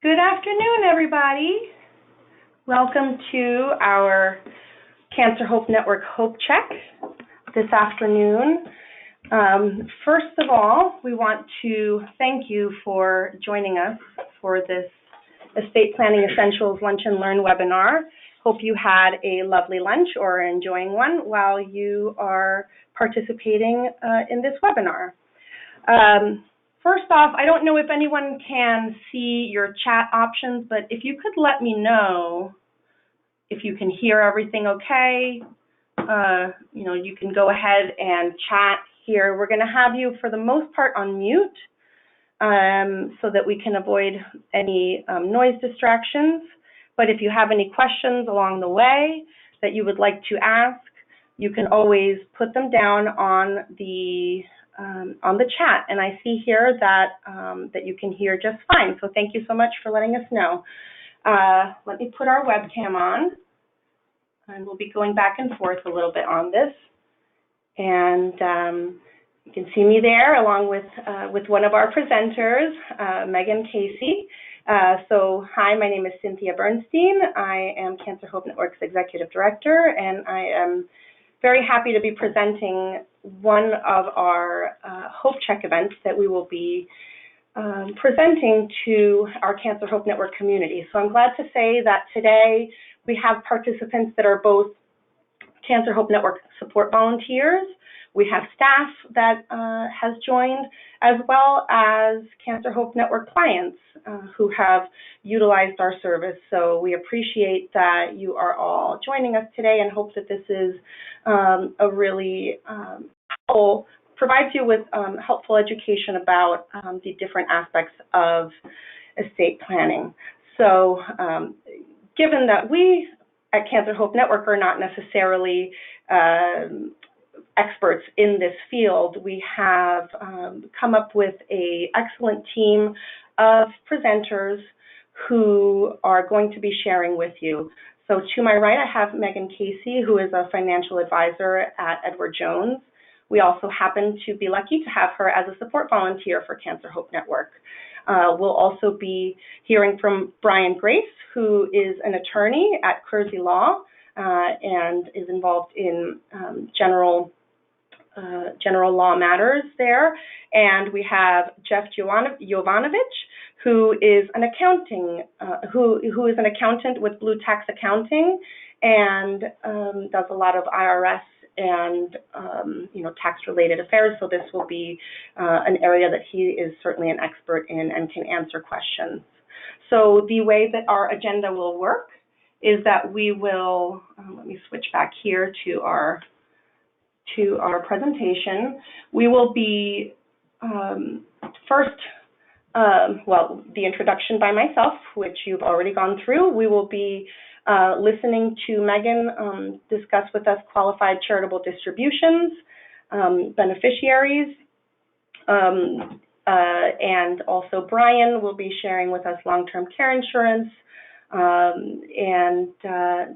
Good afternoon, everybody. Welcome to our Cancer Hope Network Hope Check this afternoon. First of all, we want to thank you for joining us for this Estate Planning Essentials Lunch and Learn webinar. Hope you had a lovely lunch or are enjoying one while you are participating in this webinar. First off, I don't know if anyone can see your chat options, but if you could let me know if you can hear everything okay. You can go ahead and chat here. We're going to have you, for the most part, on mute so that we can avoid any noise distractions. But if you have any questions along the way that you would like to ask, you can always put them down on the chat, and I see here that you can hear just fine. So thank you so much for letting us know. Let me put our webcam on, and we'll be going back and forth a little bit on this. And you can see me there along with one of our presenters, Meghan Casey. So hi, my name is Cynthia Bernstein. I am Cancer Hope Network's Executive Director, and I am very happy to be presenting one of our Hope Check events that we will be presenting to our Cancer Hope Network community. So I'm glad to say that today we have participants that are both Cancer Hope Network support volunteers. We have staff that has joined, as well as Cancer Hope Network clients who have utilized our service. So we appreciate that you are all joining us today and hope that this is a really provides you with helpful education about the different aspects of estate planning. So given that we at Cancer Hope Network are not necessarily experts in this field, we have come up with an excellent team of presenters who are going to be sharing with you. So to my right, I have Meghan Casey, who is a financial advisor at Edward Jones. We also happen to be lucky to have her as a support volunteer for Cancer Hope Network. We'll also be hearing from Brian Grace, who is an attorney at Curzi Law and is involved in general law matters there. And we have Jeff Yovanovich, who is an who is an accountant with Blue Tax Accounting and does a lot of IRS and tax-related affairs. So this will be an area that he is certainly an expert in and can answer questions. So the way that our agenda will work is that we will, let me switch back here to our presentation. We will be first, the introduction by myself, which you've already gone through. We will be listening to Meghan discuss with us qualified charitable distributions, beneficiaries, and also Brian will be sharing with us long-term care insurance, and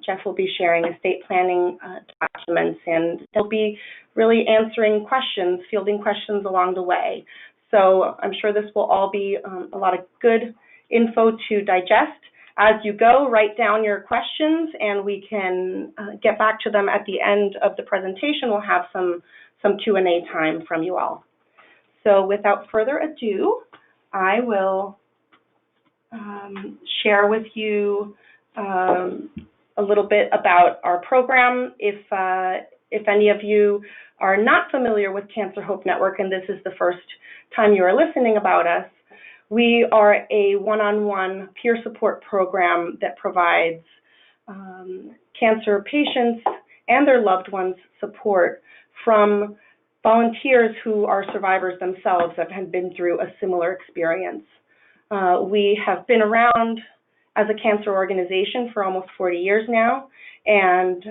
Jeff will be sharing estate planning documents, and they'll be really answering questions, fielding questions along the way. So I'm sure this will all be a lot of good info to digest. As you go, write down your questions, and we can get back to them at the end of the presentation. We'll have some Q&A time from you all. So without further ado, I will share with you a little bit about our program. If any of you are not familiar with Cancer Hope Network and this is the first time you are listening about us, we are a one-on-one peer support program that provides cancer patients and their loved ones support from volunteers who are survivors themselves that have been through a similar experience. We have been around as a cancer organization for almost 40 years now, and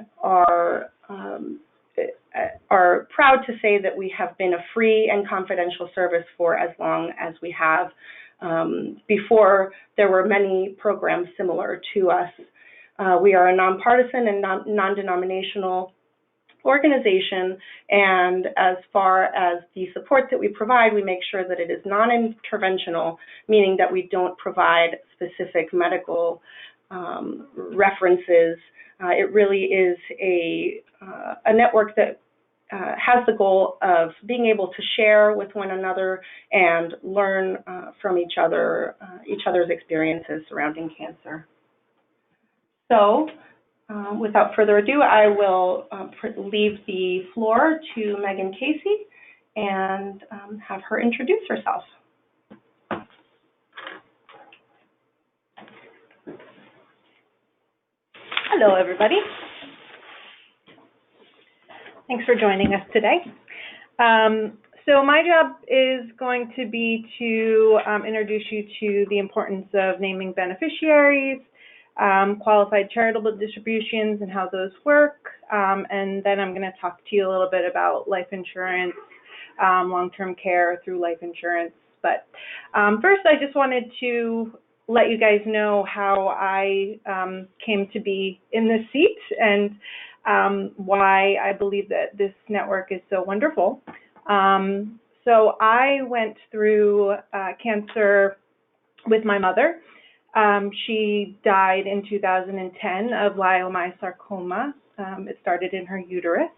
are proud to say that we have been a free and confidential service for as long as we have. Before there were many programs similar to us. We are a nonpartisan and non-denominational organization, and as far as the support that we provide, we make sure that it is non-interventional, meaning that we don't provide specific medical references. It really is a network that has the goal of being able to share with one another and learn from each other's experiences surrounding cancer. So, without further ado, I will leave the floor to Meghan Casey and have her introduce herself. Hello, everybody. Thanks for joining us today. So my job is going to be to introduce you to the importance of naming beneficiaries, qualified charitable distributions and how those work, and then I'm going to talk to you a little bit about life insurance, long-term care through life insurance. But first, I just wanted to let you guys know how I came to be in this seat and why I believe that this network is so wonderful. So I went through cancer with my mother. She died in 2010 of leiomyosarcoma. It started in her uterus.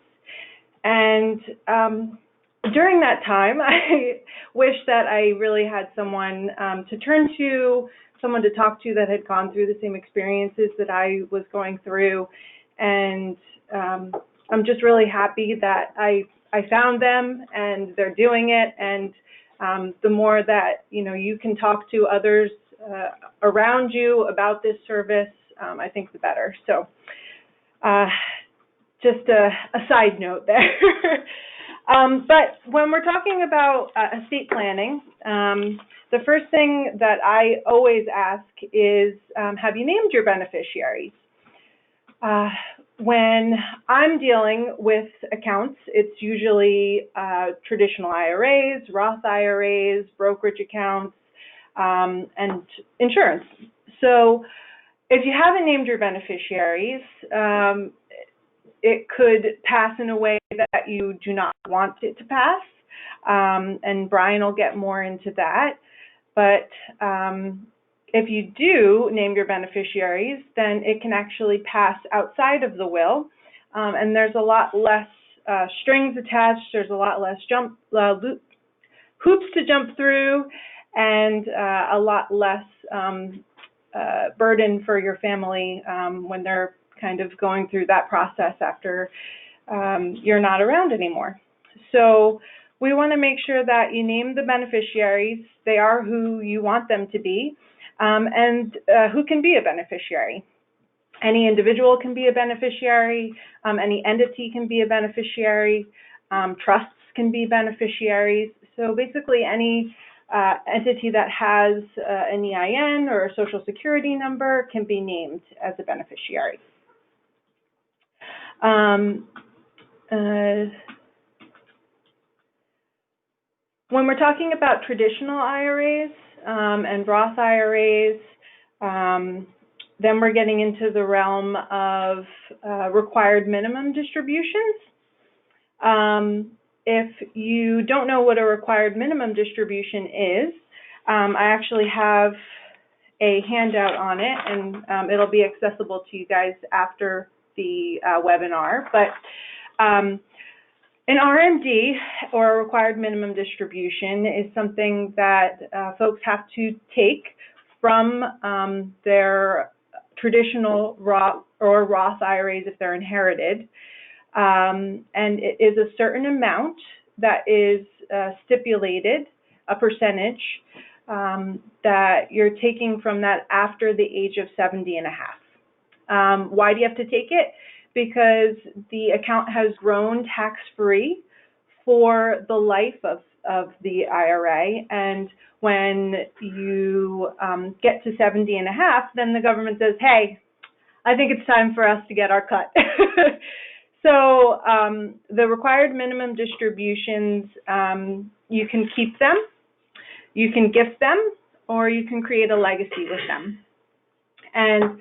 And during that time, I wish that I really had someone to turn to, someone to talk to that had gone through the same experiences that I was going through. And I'm just really happy that I found them and they're doing it. And the more that you can talk to others around you about this service, I think the better. So just a side note there. But when we're talking about estate planning, the first thing that I always ask is, have you named your beneficiaries? When I'm dealing with accounts, it's usually traditional IRAs, Roth IRAs, brokerage accounts, and insurance. So if you haven't named your beneficiaries, it could pass in a way that you do not want it to pass, and Brian will get more into that. But if you do name your beneficiaries, then it can actually pass outside of the will, and there's a lot less strings attached. There's a lot less hoops to jump through, and a lot less burden for your family when they're kind of going through that process after you're not around anymore. So we want to make sure that you name the beneficiaries. They are who you want them to be, and who can be a beneficiary. Any individual can be a beneficiary, any entity can be a beneficiary, trusts can be beneficiaries. So basically any entity that has an EIN or a social security number can be named as a beneficiary. When we're talking about traditional IRAs and Roth IRAs, then we're getting into the realm of required minimum distributions. If you don't know what a required minimum distribution is, I actually have a handout on it, and it'll be accessible to you guys after the webinar. But an RMD, or a required minimum distribution, is something that folks have to take from their traditional Roth or Roth IRAs if they're inherited. And it is a certain amount that is stipulated, a percentage, that you're taking from that after the age of 70 and a half. Why do you have to take it? Because the account has grown tax-free for the life of the IRA, and when you get to 70 and a half, then the government says, hey, I think it's time for us to get our cut. So the required minimum distributions, you can keep them, you can gift them, or you can create a legacy with them. And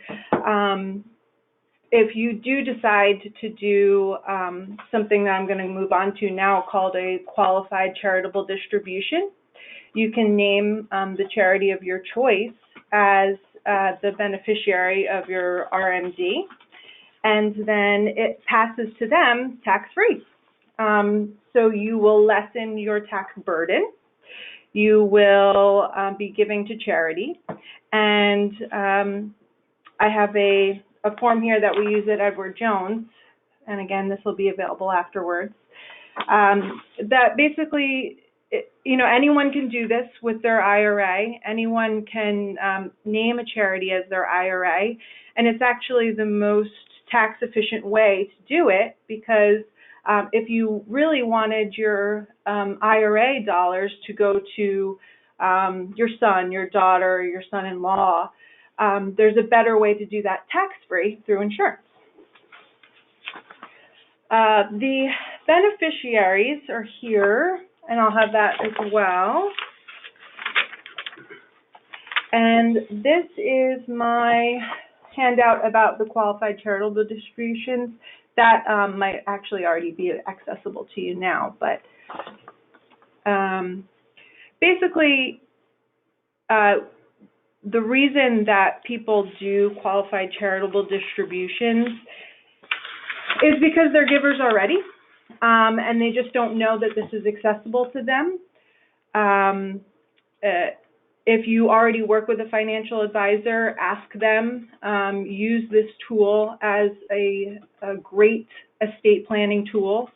if you do decide to do something that I'm going to move on to now called a qualified charitable distribution, you can name the charity of your choice as the beneficiary of your RMD, and then it passes to them tax-free. So you will lessen your tax burden. You will be giving to charity, and I have a form here that we use at Edward Jones, and again, this will be available afterwards, that basically, anyone can do this with their IRA. Anyone can name a charity as their IRA, and it's actually the most tax-efficient way to do it, because if you really wanted your IRA dollars to go to your son, your daughter, your son-in-law, there's a better way to do that tax-free through insurance. The beneficiaries are here, and I'll have that as well. And this is my handout about the qualified charitable distributions. That might actually already be accessible to you now, but basically, the reason that people do qualified charitable distributions is because they're givers already, and they just don't know that this is accessible to them. If you already work with a financial advisor, ask them. Use this tool as a great estate planning tool.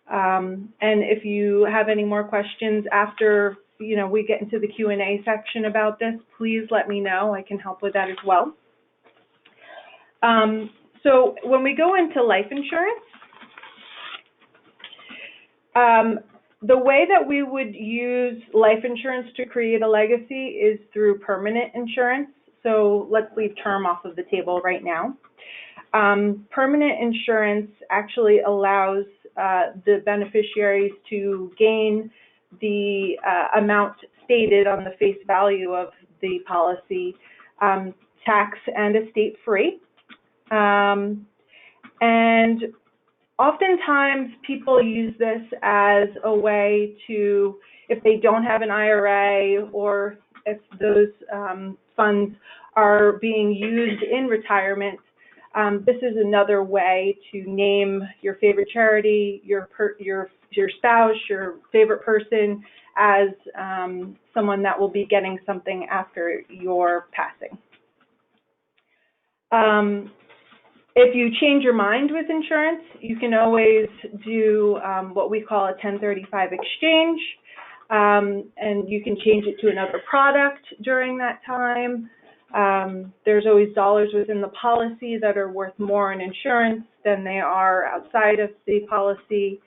And if you have any more questions after we get into the Q&A section about this, please let me know. I can help with that as well. So when we go into life insurance, the way that we would use life insurance to create a legacy is through permanent insurance. So let's leave term off of the table right now. Permanent insurance actually allows the beneficiaries to gain the amount stated on the face value of the policy, tax and estate free. And oftentimes people use this as a way to, if they don't have an IRA or if those funds are being used in retirement, this is another way to name your favorite charity, your spouse, your favorite person as someone that will be getting something after your passing. If you change your mind with insurance, you can always do what we call a 1035 exchange, and you can change it to another product during that time. There's always dollars within the policy that are worth more in insurance than they are outside of the policy.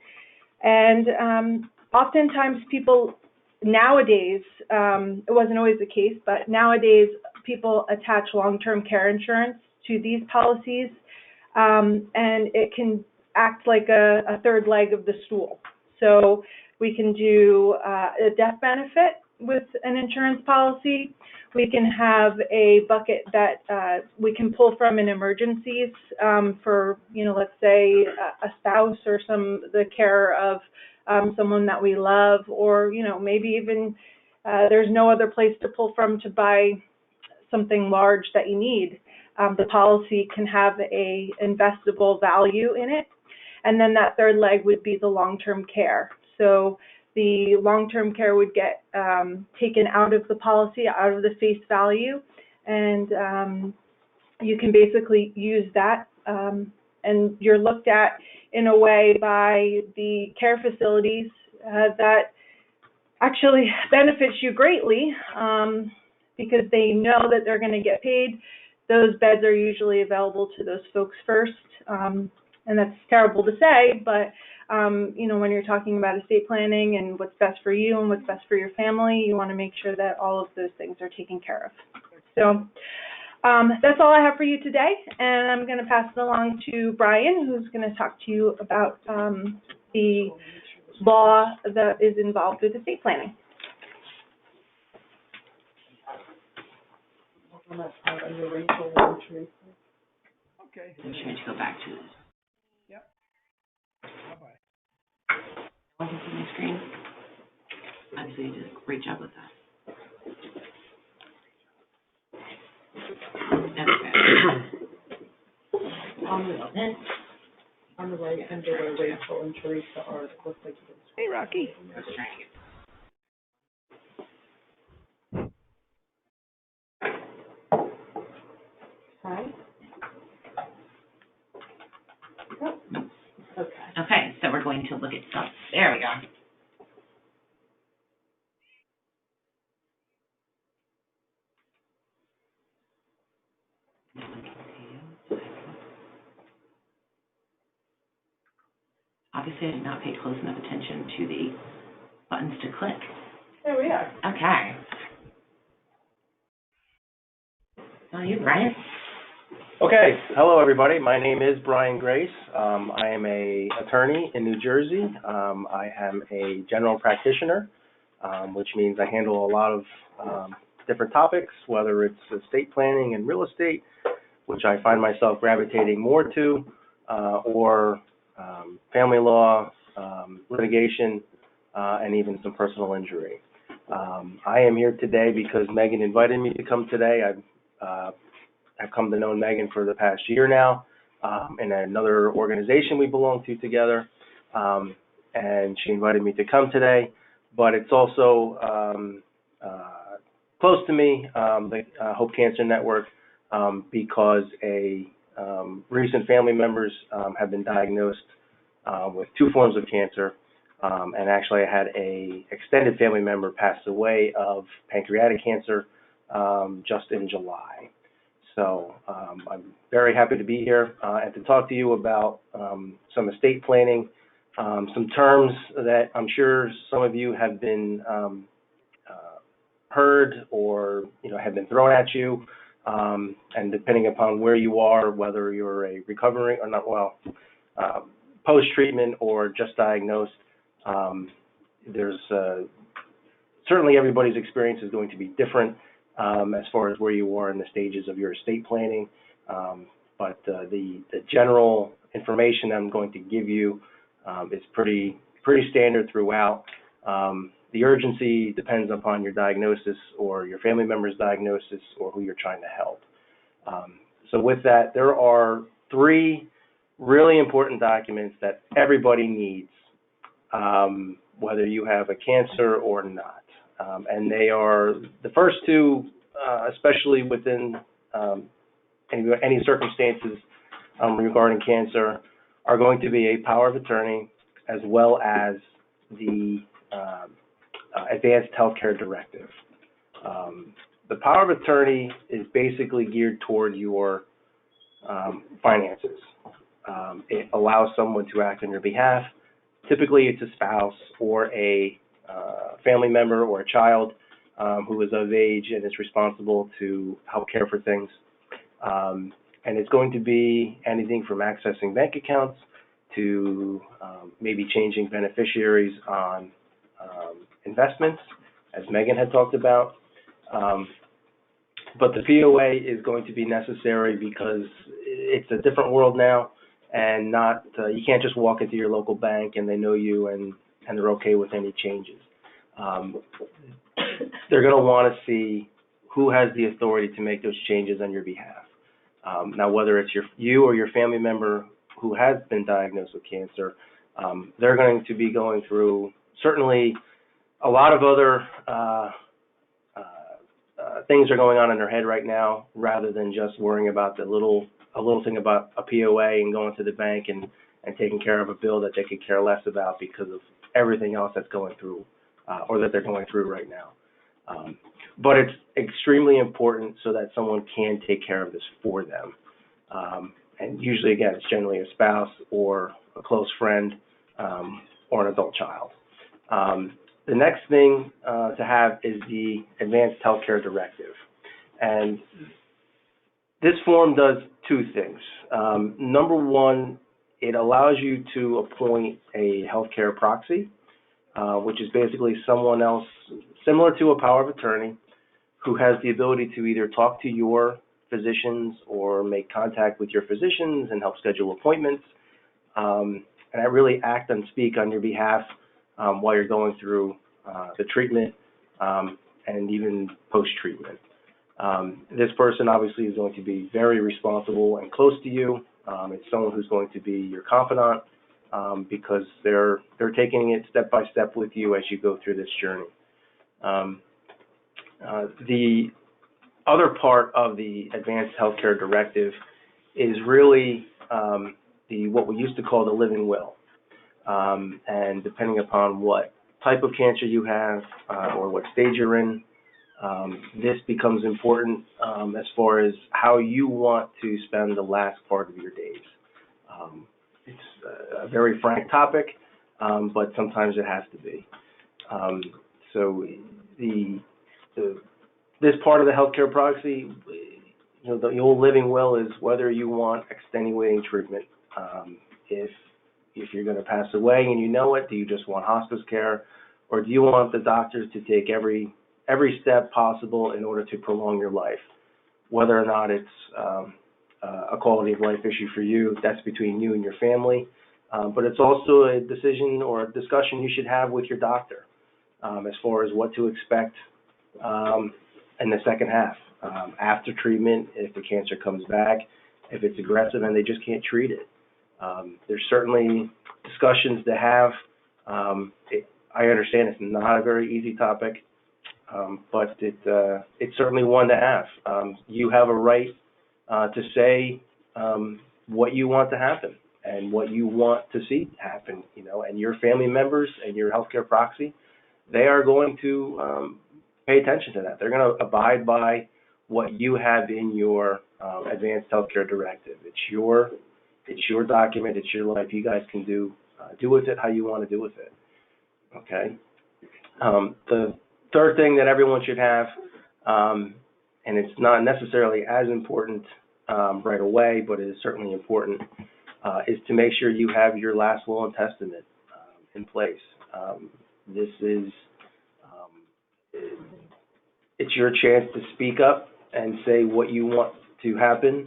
And oftentimes people nowadays, it wasn't always the case, but nowadays people attach long-term care insurance to these policies, and it can act like a third leg of the stool. So we can do a death benefit with an insurance policy. We can have a bucket that we can pull from in emergencies for, let's say a spouse or the care of someone that we love, or, maybe even there's no other place to pull from to buy something large that you need. The policy can have a investable value in it. And then that third leg would be the long-term care. So the long-term care would get taken out of the policy, out of the face value, and you can basically use that. And you're looked at in a way by the care facilities that actually benefits you greatly because they know that they're going to get paid. Those beds are usually available to those folks first. And that's terrible to say, but when you're talking about estate planning and what's best for you and what's best for your family, you want to make sure that all of those things are taken care of. So that's all I have for you today, and I'm going to pass it along to Brian, who's going to talk to you about the law that is involved with estate planning. Okay. I'm trying to go back to this. Yep. Bye-bye. I can see my screen. Obviously, you did a great job with that. Okay. On the right, under where Rachel and Teresa are, it looks like you can. Hey, Rocky. Let's try it. Hi. Okay. Okay, so we're going to look at some. There we go. Obviously, I did not pay close enough attention to the buttons to click. There we are. Okay. So you, Brian? Okay, hello everybody. My name is Brian Grace. I am an attorney in New Jersey. I am a general practitioner, which means I handle a lot of different topics, whether it's estate planning and real estate, which I find myself gravitating more to, or family law, litigation, and even some personal injury. I am here today because Meghan invited me to come today. I've come to know Meghan for the past year now, in another organization we belong to together, and she invited me to come today. But it's also close to me, the Hope Cancer Network, because recent family members have been diagnosed with 2 forms of cancer, and actually I had a extended family member pass away of pancreatic cancer just in July. So I'm very happy to be here and to talk to you about some estate planning, some terms that I'm sure some of you have been heard or have been thrown at you, and depending upon where you are, whether you're a recovering or not, post-treatment or just diagnosed, there's certainly everybody's experience is going to be different. As far as where you are in the stages of your estate planning, but the general information I'm going to give you is pretty standard throughout. The urgency depends upon your diagnosis or your family member's diagnosis or who you're trying to help. So with that, there are 3 really important documents that everybody needs, whether you have a cancer or not. And they are the first 2, especially within any circumstances regarding cancer, are going to be a power of attorney as well as the Advanced Healthcare Directive. The power of attorney is basically geared toward your finances. It allows someone to act on your behalf. Typically, it's a spouse or a family member or a child who is of age and is responsible to help care for things. And it's going to be anything from accessing bank accounts to maybe changing beneficiaries on investments, as Meghan had talked about. But the POA is going to be necessary because it's a different world now, and you can't just walk into your local bank and they know you and they're okay with any changes. They're going to want to see who has the authority to make those changes on your behalf. Now, whether it's you or your family member who has been diagnosed with cancer, they're going to be going through certainly a lot of other things are going on in their head right now, rather than just worrying about a little thing about a POA and going to the bank and taking care of a bill that they could care less about because of everything else that's going through or that they're going through right now. But it's extremely important so that someone can take care of this for them. And usually, again, it's generally a spouse or a close friend or an adult child. The next thing to have is the Advanced Healthcare Directive. And this form does 2 things. Number 1, it allows you to appoint a healthcare proxy, which is basically someone else similar to a power of attorney who has the ability to either talk to your physicians or make contact with your physicians and help schedule appointments. And I really act and speak on your behalf while you're going through the treatment and even post-treatment. This person obviously is going to be very responsible and close to you. It's someone who's going to be your confidant because they're taking it step by step with you as you go through this journey. The other part of the Advanced Healthcare Directive is really what we used to call the living will. And depending upon what type of cancer you have or what stage you're in, this becomes important as far as how you want to spend the last part of your days. It's a very frank topic, but sometimes it has to be. So this part of the healthcare proxy, the old living will is whether you want extenuating treatment. If you're going to pass away and you know it, do you just want hospice care, or do you want the doctors to take every step possible in order to prolong your life? Whether or not it's a quality of life issue for you, that's between you and your family. But it's also a decision or a discussion you should have with your doctor as far as what to expect in the second half. After treatment, if the cancer comes back, if it's aggressive and they just can't treat it. There's certainly discussions to have. I understand it's not a very easy topic, but it's certainly one to have. You have a right to say what you want to happen and what you want to see happen, and your family members and your healthcare proxy, they are going to pay attention to that. They're going to abide by what you have in your Advanced Healthcare Directive. It's your document. It's your life. You guys can do with it how you want to do with it. Okay. The third thing that everyone should have, and it's not necessarily as important right away, but it is certainly important, is to make sure you have your last will and testament in place. This is it's your chance to speak up and say what you want to happen,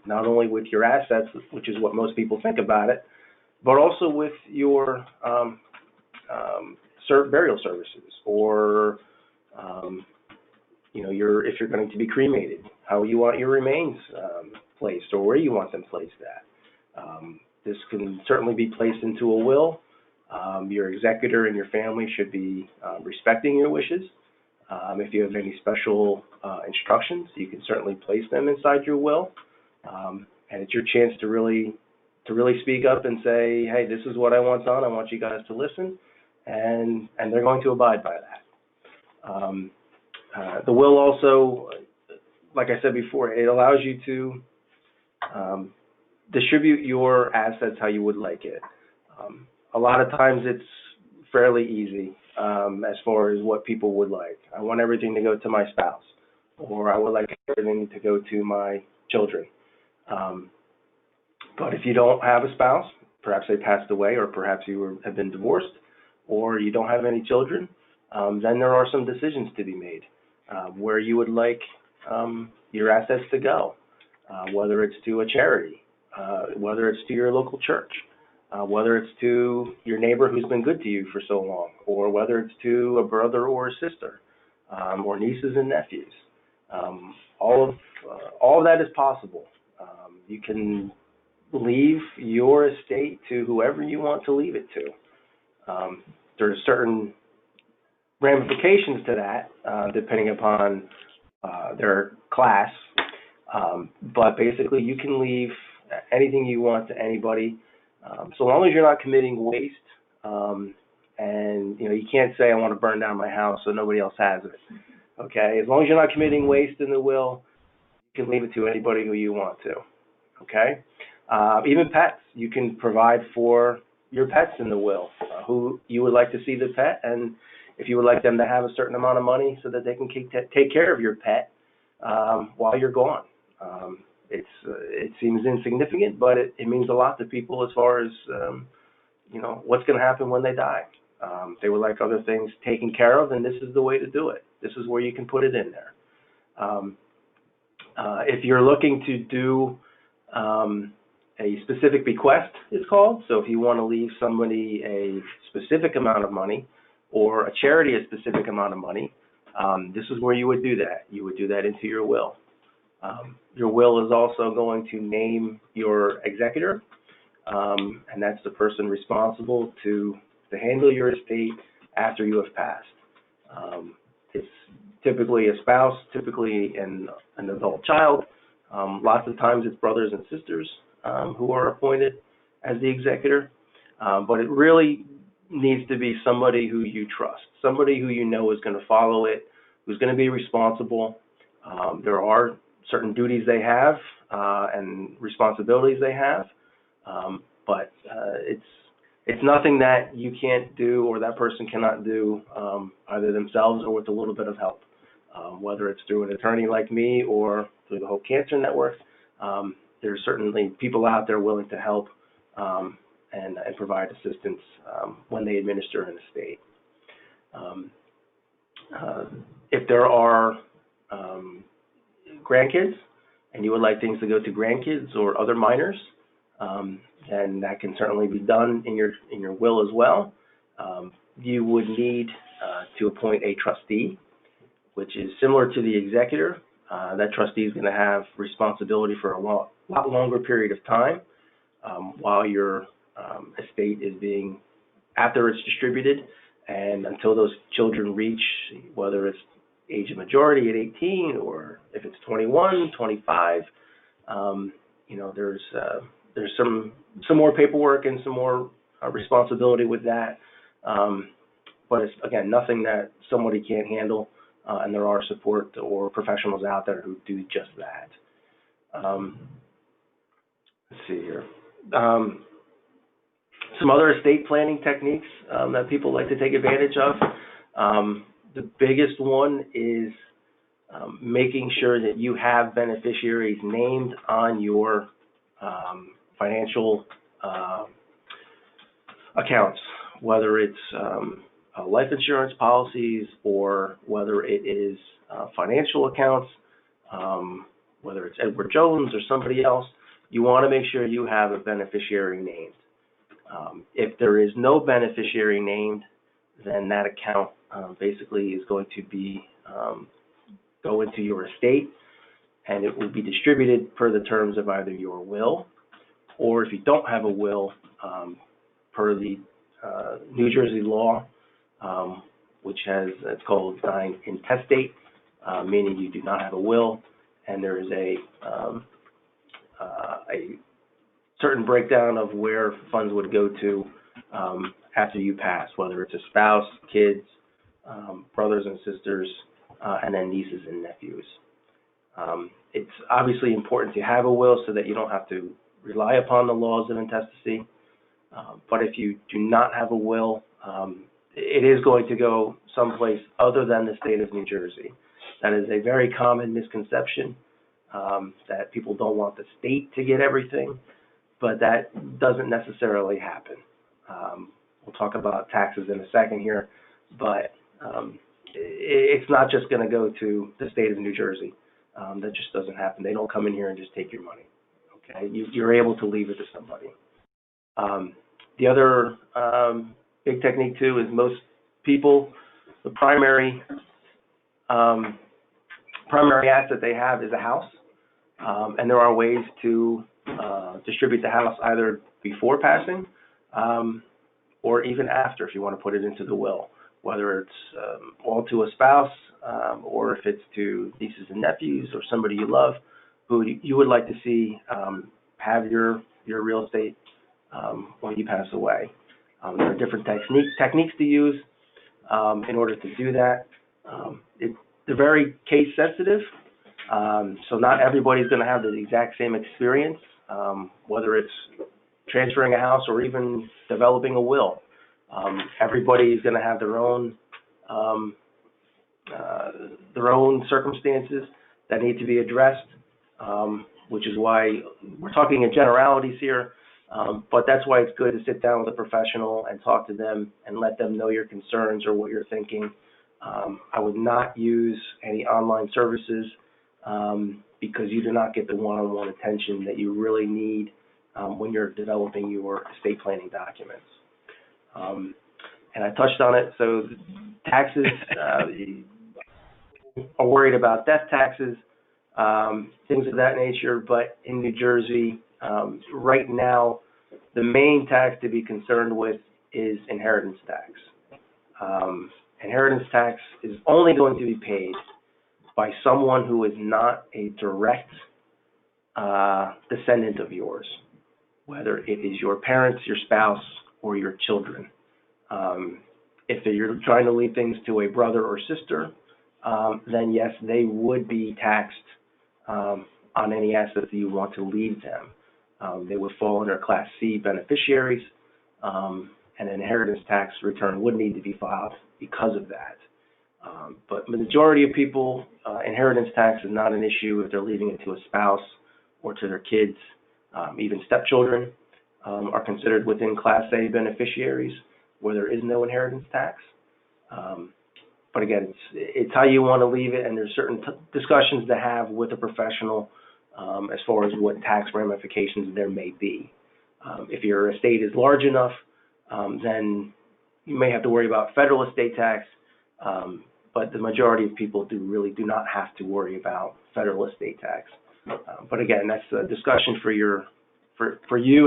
not only with your assets, which is what most people think about it, but also with your burial services, or if you're going to be cremated, how you want your remains placed, or where you want them placed at. This can certainly be placed into a will. Your executor and your family should be respecting your wishes. If you have any special instructions, you can certainly place them inside your will. And it's your chance to really speak up and say, hey, this is what I want done. I want you guys to listen, and they're going to abide by that. The will also, like I said before, it allows you to distribute your assets how you would like it. A lot of times it's fairly easy as far as what people would like. I want everything to go to my spouse, or I would like everything to go to my children. But if you don't have a spouse, perhaps they passed away, or perhaps you have been divorced, or you don't have any children, then there are some decisions to be made where you would like your assets to go, whether it's to a charity, whether it's to your local church, whether it's to your neighbor who's been good to you for so long, or whether it's to a brother or a sister, or nieces and nephews. All of that is possible. You can leave your estate to whoever you want to leave it to. There's certain ramifications to that, depending upon their class. But basically, you can leave anything you want to anybody, so long as you're not committing waste. And you can't say, I want to burn down my house so nobody else has it. Okay, as long as you're not committing waste in the will, you can leave it to anybody who you want to. Okay, even pets, you can provide for your pets in the will, who you would like to see the pet, and if you would like them to have a certain amount of money so that they can take care of your pet while you're gone. It seems insignificant, but it means a lot to people as far as what's going to happen when they die. They would like other things taken care of, and this is the way to do it. This is where you can put it in there. If you're looking to do a specific bequest, it's called, so if you want to leave somebody a specific amount of money or a charity a specific amount of money, this is where you would do that. You would do that into your will. Your will is also going to name your executor, and that's the person responsible to handle your estate after you have passed. It's typically a spouse, typically an adult child. Lots of times it's brothers and sisters who are appointed as the executor, but it really needs to be somebody who you trust, somebody who you know is going to follow it, who's going to be responsible. There are certain duties they have and responsibilities they have, but it's nothing that you can't do or that person cannot do either themselves or with a little bit of help, whether it's through an attorney like me or through the Hope Cancer Network. There's certainly people out there willing to help and provide assistance when they administer an estate. If there are grandkids and you would like things to go to grandkids or other minors, then that can certainly be done in your will as well. You would need to appoint a trustee, which is similar to the executor. That trustee is going to have responsibility for a lot longer period of time while your estate is being, after it's distributed, and until those children reach, whether it's age of majority at 18 or if it's 21, 25, there's some more paperwork and some more responsibility with that. But it's, again, nothing that somebody can't handle, and there are support or professionals out there who do just that. Let's see here. Some other estate planning techniques that people like to take advantage of. The biggest one is making sure that you have beneficiaries named on your financial accounts, whether it's life insurance policies or whether it is financial accounts, whether it's Edward Jones or somebody else. You want to make sure you have a beneficiary named. If there is no beneficiary named, then that account basically is going to be go into your estate, and it will be distributed per the terms of either your will, or if you don't have a will, per the New Jersey law, which it's called dying intestate, meaning you do not have a will, and there is a certain breakdown of where funds would go to after you pass, whether it's a spouse, kids, brothers and sisters, and then nieces and nephews. It's obviously important to have a will so that you don't have to rely upon the laws of intestacy. But if you do not have a will, it is going to go someplace other than the state of New Jersey. That is a very common misconception, that people don't want the state to get everything, but that doesn't necessarily happen. We'll talk about taxes in a second here, but it's not just going to go to the state of New Jersey. That just doesn't happen. They don't come in here and just take your money. Okay, you're able to leave it to somebody. The other big technique too is most people, the primary asset they have is a house, and there are ways to distribute the house either before passing or even after, if you want to put it into the will, whether it's all to a spouse or if it's to nieces and nephews or somebody you love who you would like to see have your real estate when you pass away. There are different techniques to use in order to do that. They're very case sensitive, so not everybody's going to have the exact same experience, whether it's transferring a house or even developing a will. Everybody is going to have their own circumstances that need to be addressed, which is why we're talking in generalities here, but that's why it's good to sit down with a professional and talk to them and let them know your concerns or what you're thinking. I would not use any online services because you do not get the one-on-one attention that you really need when you're developing your estate planning documents. And I touched on it, so taxes, are worried about death taxes, things of that nature, but in New Jersey, right now, the main tax to be concerned with is inheritance tax. Inheritance tax is only going to be paid by someone who is not a direct descendant of yours, whether it is your parents, your spouse, or your children. If you're trying to leave things to a brother or sister, then yes, they would be taxed on any assets that you want to leave them. They would fall under Class C beneficiaries, and an inheritance tax return would need to be filed because of that. But the majority of people, inheritance tax is not an issue if they're leaving it to a spouse or to their kids. Even stepchildren are considered within Class A beneficiaries where there is no inheritance tax. But again, it's how you want to leave it, and there's certain discussions to have with a professional as far as what tax ramifications there may be. If your estate is large enough, then you may have to worry about federal estate tax, but the majority of people do not have to worry about federal estate tax. But again, that's a discussion for you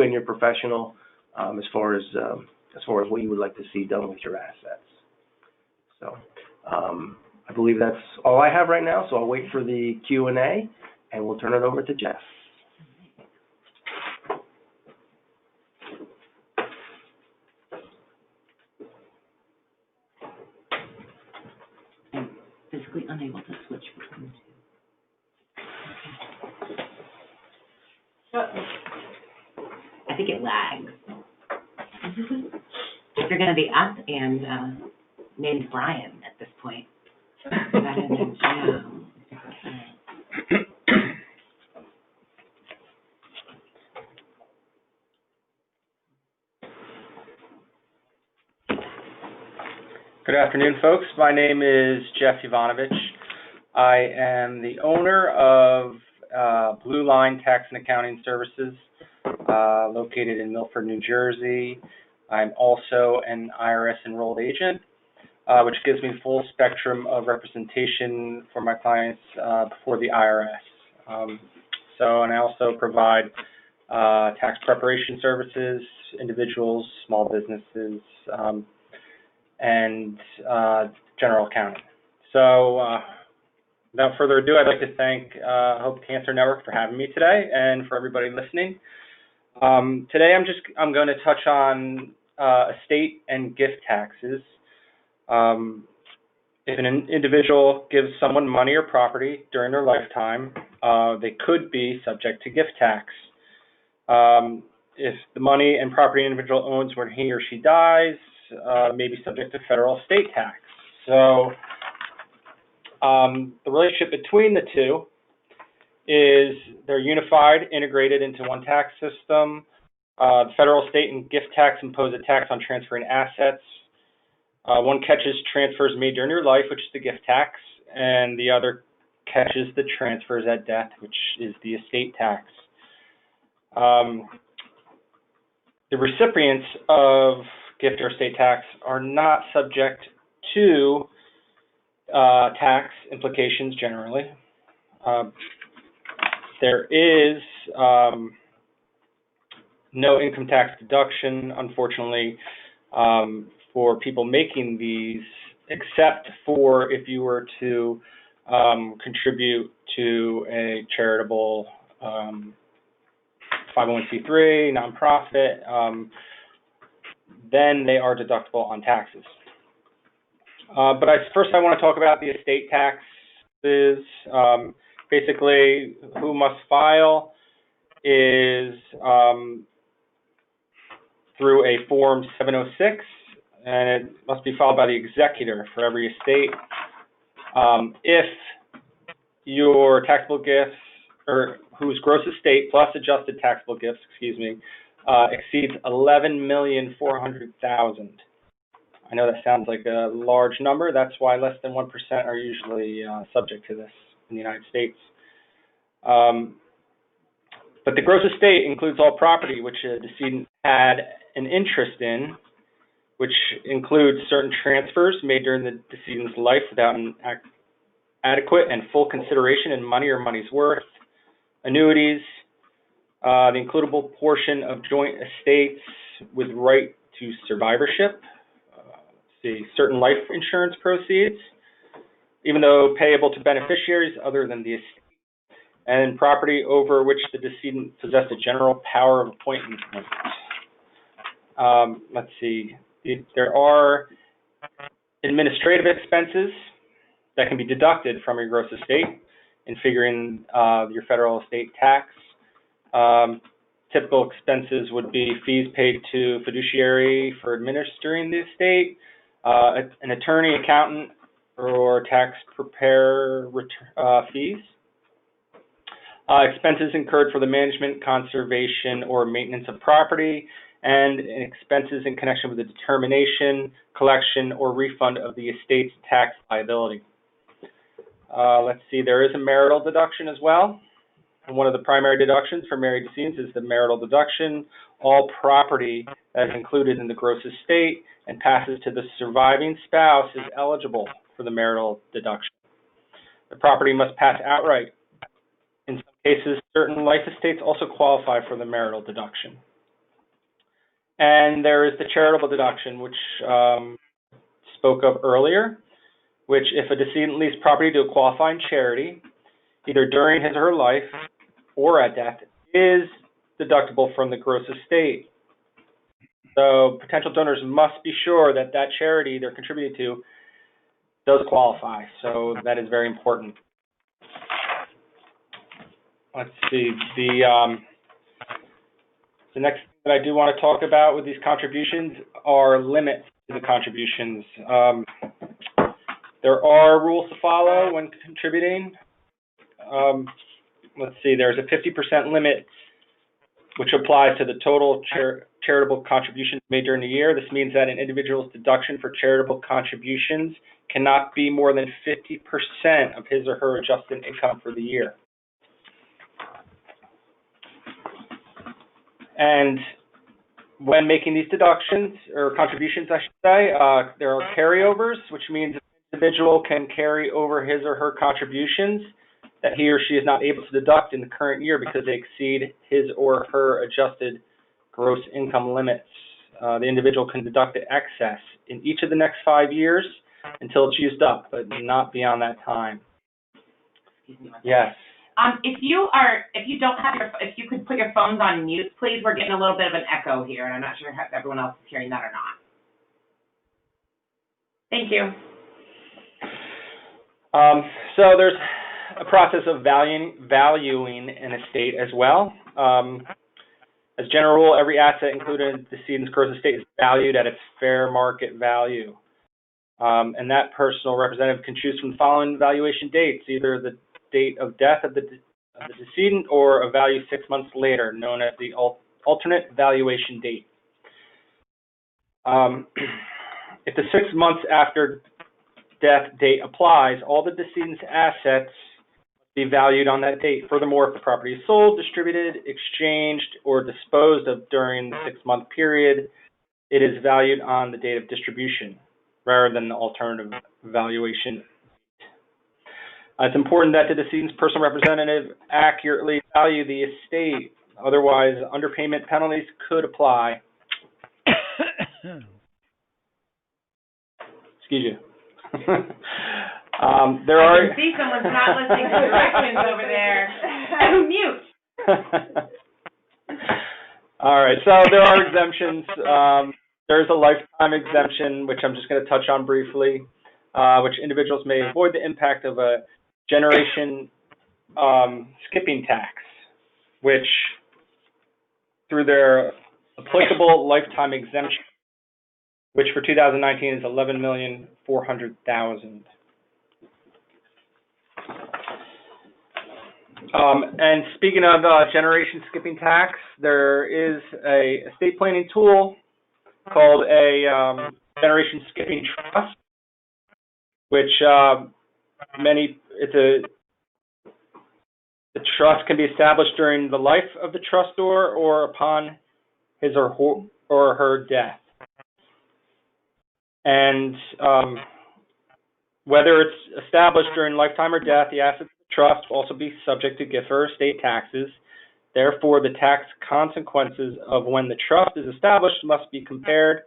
and your professional as far as what you would like to see done with your assets. So I believe that's all I have right now. So I'll wait for the Q&A, and we'll turn it over to Jeff. I'm physically unable to switch between the two. I think it lags. If you're going to be up and named Brian at this point. Good afternoon, folks. My name is Jeff Yovanovich. I am the owner of Blue Line Tax and Accounting Services, located in Milford, New Jersey. I'm also an IRS enrolled agent, which gives me full spectrum of representation for my clients before the IRS. And I also provide tax preparation services, individuals, small businesses, and general accounting. So without further ado, I'd like to thank Hope Cancer Network for having me today, and for everybody listening. Today I'm going to touch on estate and gift taxes. If an individual gives someone money or property during their lifetime, they could be subject to gift tax. If the money and property an individual owns when he or she dies, may be subject to federal estate tax. So the relationship between the two is they're unified, integrated into one tax system. The federal, state, and gift tax impose a tax on transferring assets. One catches transfers made during your life, which is the gift tax, and the other catches the transfers at death, which is the estate tax. The recipients of gift or estate tax are not subject to tax implications generally. There is no income tax deduction, unfortunately, for people making these, except for if you were to contribute to a charitable 501c3 nonprofit, then they are deductible on taxes. But first I want to talk about the estate taxes. Basically, who must file is through a Form 706, and it must be filed by the executor for every estate. If your taxable gifts, or whose gross estate plus adjusted taxable gifts, exceeds $11,400,000. I know that sounds like a large number. That's why less than 1% are usually subject to this in the United States. But the gross estate includes all property which a decedent had an interest in, which includes certain transfers made during the decedent's life without an adequate and full consideration in money or money's worth, annuities, the includable portion of joint estates with right to survivorship, certain life insurance proceeds, even though payable to beneficiaries other than the estate, and property over which the decedent possessed a general power of appointment. There are administrative expenses that can be deducted from your gross estate in figuring your federal estate tax. Typical expenses would be fees paid to fiduciary for administering the estate, an attorney, accountant, or tax preparer fees. Expenses incurred for the management, conservation, or maintenance of property, and expenses in connection with the determination, collection, or refund of the estate's tax liability. There is a marital deduction as well. And one of the primary deductions for married decedents is the marital deduction. All property that is included in the gross estate and passes to the surviving spouse is eligible for the marital deduction. The property must pass outright. In some cases, certain life estates also qualify for the marital deduction. And there is the charitable deduction, which spoke of earlier, which if a decedent leaves property to a qualifying charity, either during his or her life or at death, is deductible from the gross estate. So potential donors must be sure that that charity they're contributing to does qualify. So that is very important. The next thing that I do want to talk about with these contributions are limits to the contributions. There are rules to follow when contributing. There's a 50% limit which applies to the total charitable contributions made during the year. This means that an individual's deduction for charitable contributions cannot be more than 50% of his or her adjusted income for the year. And when making these deductions, or contributions, I should say, there are carryovers, which means an individual can carry over his or her contributions that he or she is not able to deduct in the current year because they exceed his or her adjusted gross income limits. The individual can deduct the excess in each of the next 5 years until it's used up, but not beyond that time. Excuse me. Yes. If you could put your phones on mute, please. We're getting a little bit of an echo here, and I'm not sure if everyone else is hearing that or not. Thank you. So there's a process of valuing an estate as well. As general rule, every asset included in the decedent's gross estate is valued at its fair market value. And that personal representative can choose from the following valuation dates, either the date of death of the decedent or a value 6 months later, known as the alternate valuation date. If the 6 months after death date applies, all the decedent's assets must be valued on that date. Furthermore, if the property is sold, distributed, exchanged, or disposed of during the 6-month period, it is valued on the date of distribution rather than the alternative valuation. It's important that the decedent's personal representative accurately value the estate. Otherwise, underpayment penalties could apply. Excuse you. I can see someone's not listening to directions over there. Mute. All right, so there are exemptions. There's a lifetime exemption, which I'm just going to touch on briefly, which individuals may avoid the impact of a generation skipping tax, which through their applicable lifetime exemption, which for 2019 is $11,400,000. And speaking of generation skipping tax, there is a estate planning tool called a generation skipping trust, which The trust can be established during the life of the trustor or upon his or her death. And whether it's established during lifetime or death, the assets of the trust will also be subject to gift or estate taxes. Therefore, the tax consequences of when the trust is established must be compared.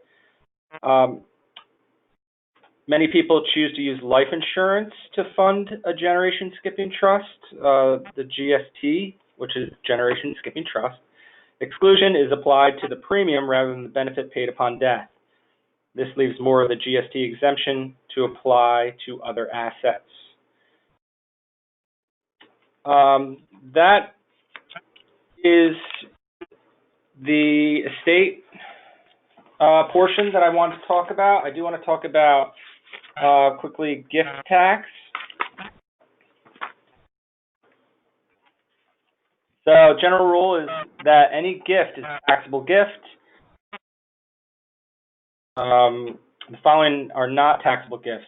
Many people choose to use life insurance to fund a generation skipping trust. The GST, which is Generation Skipping Trust, exclusion is applied to the premium rather than the benefit paid upon death. This leaves more of the GST exemption to apply to other assets. That is the estate portion that I want to talk about. I do want to talk about quickly gift tax. So general rule is that any gift is a taxable gift. The following are not taxable gifts.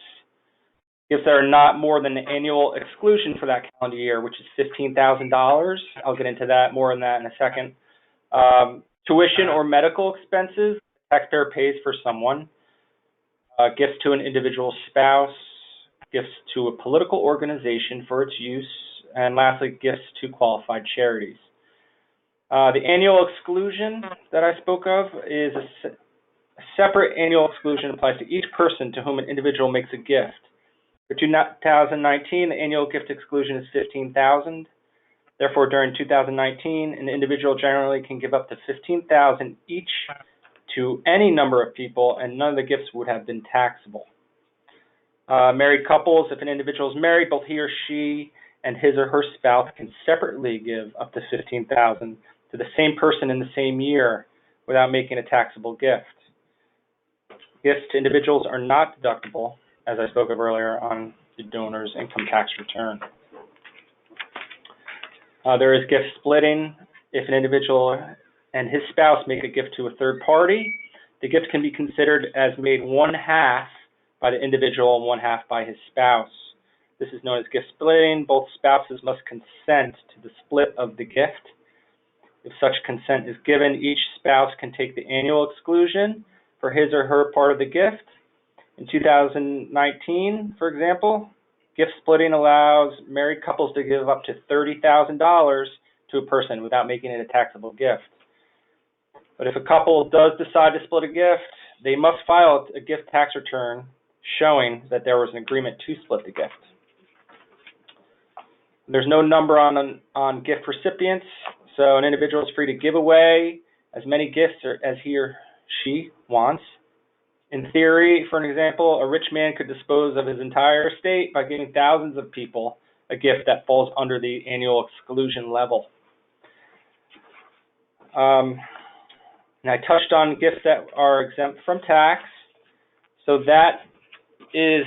Gifts that are not more than the annual exclusion for that calendar year, which is $15,000. I'll get into that more in that in a second. Tuition or medical expenses, the taxpayer pays for someone. Gifts to an individual spouse, gifts to a political organization for its use, and lastly, gifts to qualified charities. The annual exclusion that I spoke of is a separate annual exclusion applies to each person to whom an individual makes a gift. For 2019, the annual gift exclusion is $15,000. Therefore, during 2019, an individual generally can give up to $15,000 each to any number of people, and none of the gifts would have been taxable. Married couples, if an individual is married, both he or she and his or her spouse can separately give up to $15,000 to the same person in the same year without making a taxable gift. Gifts to individuals are not deductible, as I spoke of earlier, on the donor's income tax return. There is gift splitting. If an individual and his spouse make a gift to a third party, the gift can be considered as made one half by the individual and one half by his spouse. This is known as gift splitting. Both spouses must consent to the split of the gift. If such consent is given, each spouse can take the annual exclusion for his or her part of the gift. In 2019, for example, gift splitting allows married couples to give up to $30,000 to a person without making it a taxable gift. But if a couple does decide to split a gift, they must file a gift tax return showing that there was an agreement to split the gift. There's no number on gift recipients, so an individual is free to give away as many gifts as he or she wants. In theory, for an example, a rich man could dispose of his entire estate by giving thousands of people a gift that falls under the annual exclusion level. And I touched on gifts that are exempt from tax. So that is,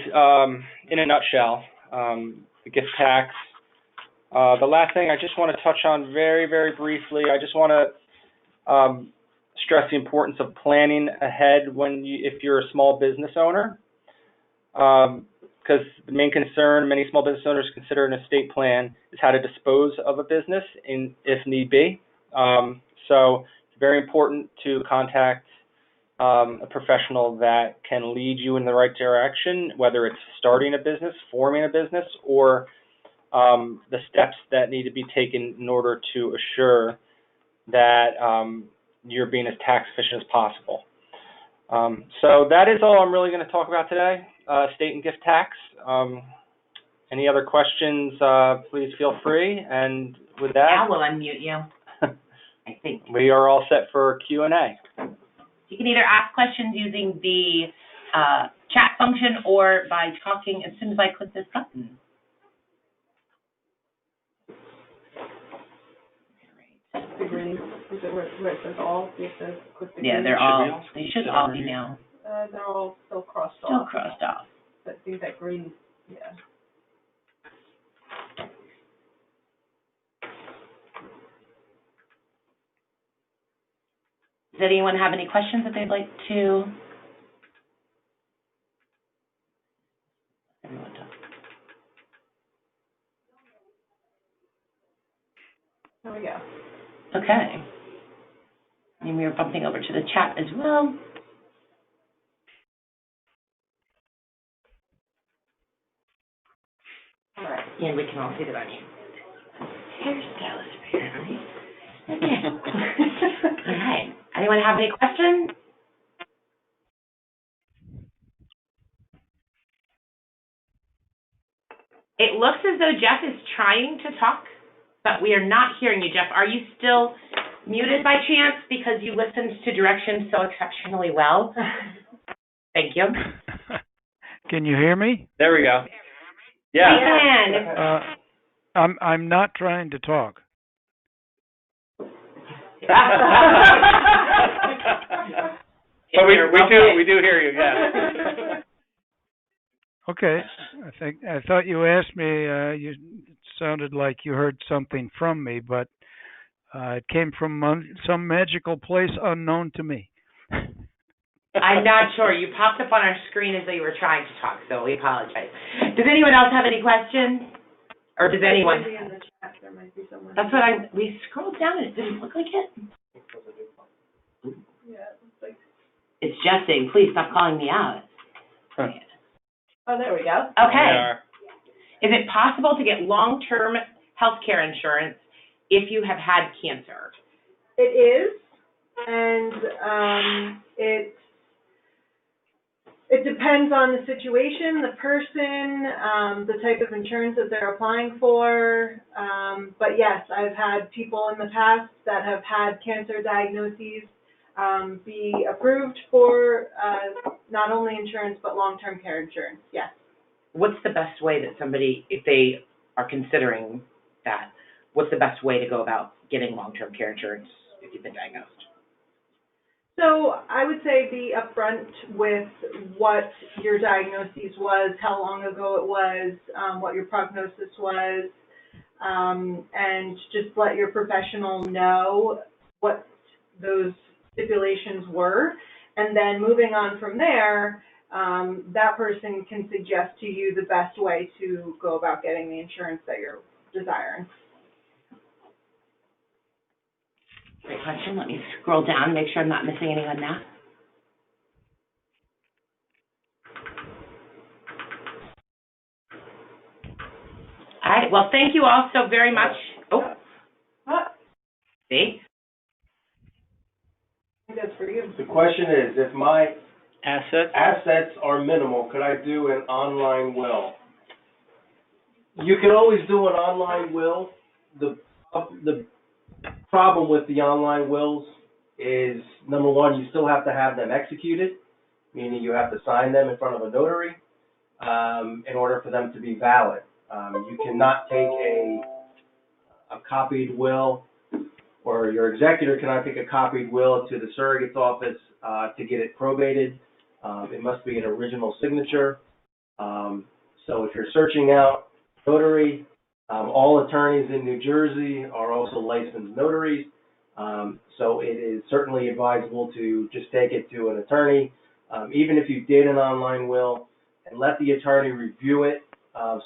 in a nutshell, the gift tax. The last thing I just want to touch on very, very briefly, I just want to stress the importance of planning ahead if you're a small business owner, because the main concern many small business owners consider an estate plan is how to dispose of a business if need be. So it's very important to contact a professional that can lead you in the right direction, whether it's starting a business, forming a business, or the steps that need to be taken in order to assure that you're being as tax efficient as possible. So that is all I'm really going to talk about today, estate and gift tax. Any other questions, please feel free. And with that, Yeah, we'll unmute you, I think. We are all set for Q&A. You can either ask questions using the chat function or by talking as soon as I click this button. The green, is it where it says all? It says click the Yeah, green. they should all be now. They're all still crossed Still off. crossed off. But see that green, yeah. Does anyone have any questions that they'd like to? There we go. Okay. And we're bumping over to the chat as well. All right. And we can all see that I'm here. Hairstylist, apparently. Okay. All right. Anyone have any questions? It looks as though Jeff is trying to talk, but we are not hearing you, Jeff. Are you still muted by chance because you listened to directions so exceptionally well? Thank you. Can you hear me? There we go. Yeah. I'm not trying to talk. But we do hear you, yeah. Okay. I thought you asked me. It sounded like you heard something from me, but it came from some magical place unknown to me. I'm not sure. You popped up on our screen as though you were trying to talk, so we apologize. Does anyone else have any questions? Or does anyone? Maybe in the chat there might be someone. That's what we scrolled down and it didn't look like it. Yeah, it's like. It's Jeff saying, please stop calling me out. Oh, there we go. Okay. Is it possible to get long-term health care insurance if you have had cancer? It is, and it depends on the situation, the person, the type of insurance that they're applying for. But yes, I've had people in the past that have had cancer diagnoses be approved for not only insurance but long-term care insurance, yes. What's the best way that somebody, if they are considering that, what's the best way to go about getting long-term care insurance if you've been diagnosed? So I would say be upfront with what your diagnosis was, how long ago it was, what your prognosis was, and just let your professional know what those stipulations were. And then moving on from there, that person can suggest to you the best way to go about getting the insurance that you're desiring. Great question. Let me scroll down, make sure I'm not missing anyone now. All right. Well, thank you all so very much. Oh. See? I think that's for you. The question is, if my Assets are minimal, could I do an online will? You can always do an online will. The problem with the online wills is, number one, you still have to have them executed, meaning you have to sign them in front of a notary in order for them to be valid. You cannot take a copied will, or your executor cannot take a copied will to the surrogate's office to get it probated. It must be an original signature. So if you're searching out notary, all attorneys in New Jersey are also licensed notaries. So it is certainly advisable to just take it to an attorney, even if you did an online will, and let the attorney review it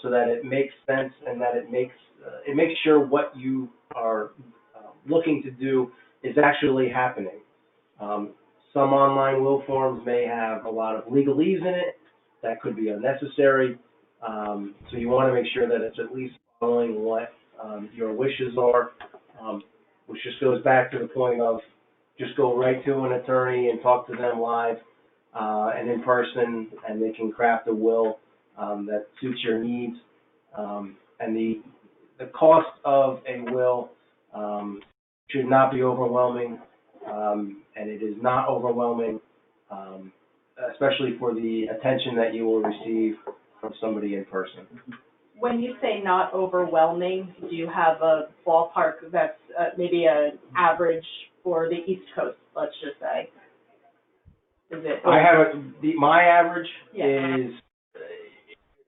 so that it makes sense and that it makes sure what you are looking to do is actually happening. Some online will forms may have a lot of legalese in it that could be unnecessary. So you want to make sure that it's at least following what your wishes are, which just goes back to the point of just go right to an attorney and talk to them live and in person, and they can craft a will that suits your needs. And the cost of a will should not be overwhelming, and it is not overwhelming, especially for the attention that you will receive from somebody in person. When you say not overwhelming, do you have a ballpark that's maybe an average for the East Coast, let's just say? Is it? I have my average is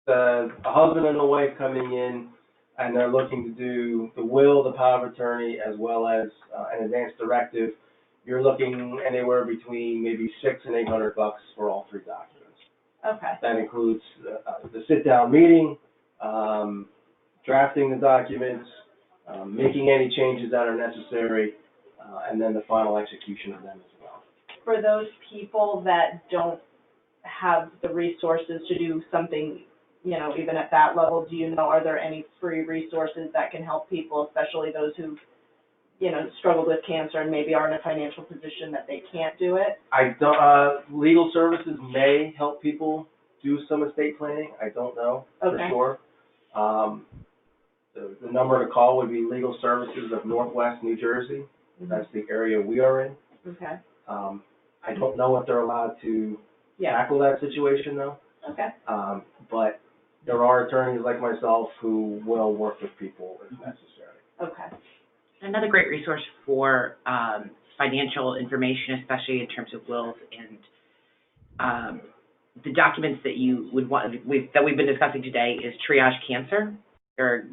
a husband and a wife coming in, and they're looking to do the will, the power of attorney, as well as an advance directive. You're looking anywhere between maybe $600 and $800 for all three documents. Okay. That includes the sit-down meeting, drafting the documents, making any changes that are necessary, and then the final execution of them as well. For those people that don't have the resources to do something, even at that level, do you know, are there any free resources that can help people, especially those who, struggled with cancer and maybe are in a financial position that they can't do it? I don't, legal services may help people do some estate planning. I don't know for sure. The number to call would be Legal Services of Northwest New Jersey. That's the area we are in. Okay. I don't know if they're allowed to tackle that situation though. Okay. But there are attorneys like myself who will work with people if necessary. Okay. Another great resource for financial information, especially in terms of wills and the documents that you would want, that we've been discussing today, is Triage Cancer. They're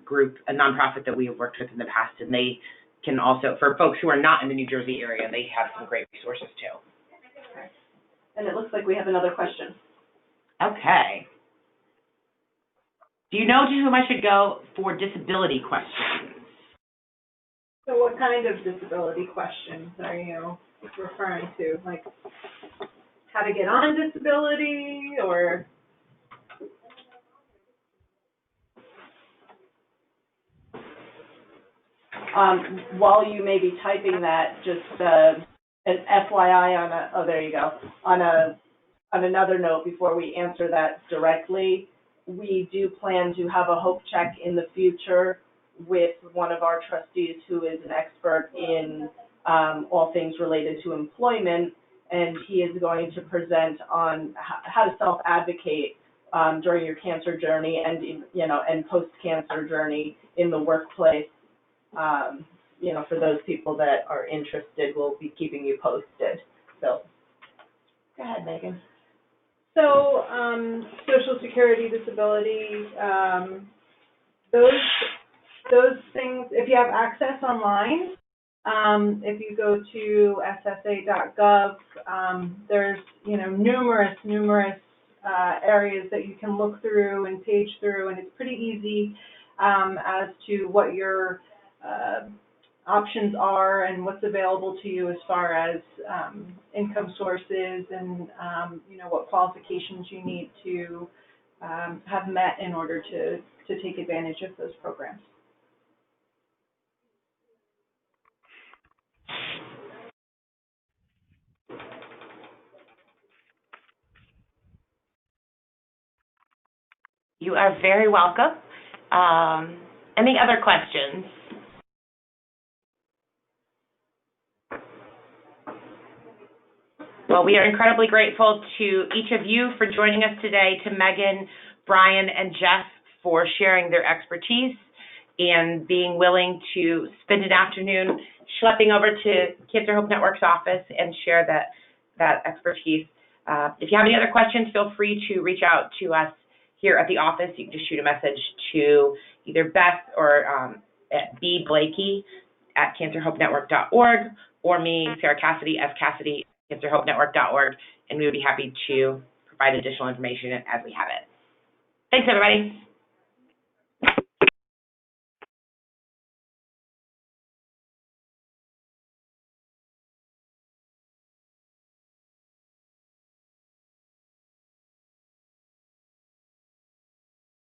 a nonprofit that we have worked with in the past, and they can also, for folks who are not in the New Jersey area, they have some great resources too. Okay. And it looks like we have another question. Okay. Do you know to whom I should go for disability questions? So what kind of disability questions are you referring to? Like how to get on disability, or? While you may be typing that, just an FYI there you go. On another note, before we answer that directly, we do plan to have a hope check in the future with one of our trustees who is an expert in all things related to employment, and he is going to present on how to self-advocate during your cancer journey and post-cancer journey in the workplace. For those people that are interested, we'll be keeping you posted. So, go ahead, Megan. So, Social Security, disability, those things, if you have access online, if you go to ssa.gov, there's, numerous areas that you can look through and page through, and it's pretty easy as to what your options are and what's available to you as far as income sources and, what qualifications you need to have met in order to take advantage of those programs. You are very welcome. Any other questions? Well, we are incredibly grateful to each of you for joining us today, to Meghan, Brian, and Jeff for sharing their expertise and being willing to spend an afternoon schlepping over to Cancer Hope Network's office and share that expertise. If you have any other questions, feel free to reach out to us here at the office. You can just shoot a message to either Beth or at bblakey@cancerhopenetwork.org, or me, Sarah Cassidy, cancerhopenetwork.org, and we would be happy to provide additional information as we have it. Thanks, everybody.